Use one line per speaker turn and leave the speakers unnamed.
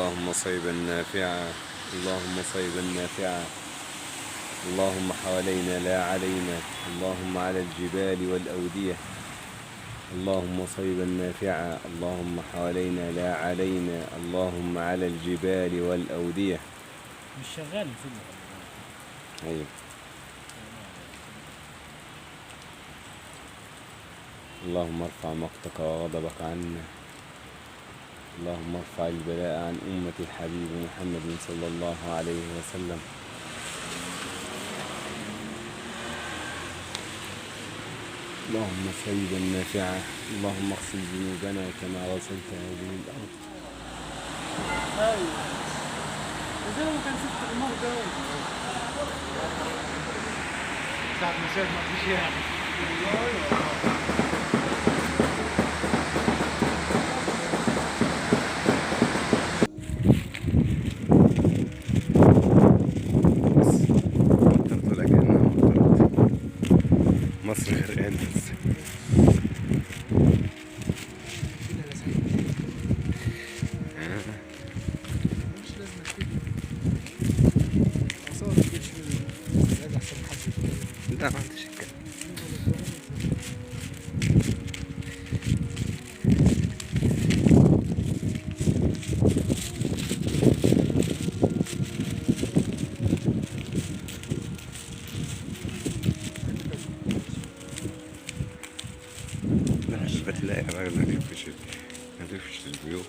اللهم صيبا نافعا، اللهم صيبا نافعا، اللهم حوالينا لا علينا، اللهم على الجبال والأودية، اللهم صيبا نافعا، اللهم حوالينا لا علينا، اللهم على الجبال والأودية.
مش شغال الفيلم.
أيوه. اللهم ارفع مقتك وغضبك عنا، اللهم ارفع البلاء عن أمة الحبيب محمد صلى الله عليه وسلم. اللهم صيبا نافعا، اللهم اغسل ذنوبنا كما غسلت هذه الأرض.
ايوه زي ما كان شفت المرضى ساعة ما شاف ما فيش يعني.
مصر غرقانة
مش لازم كده. أصور الجيش من أحسن حد.
لا ما عنديش الكلام. لا بتلاقي راجل ما بيفش البيوت.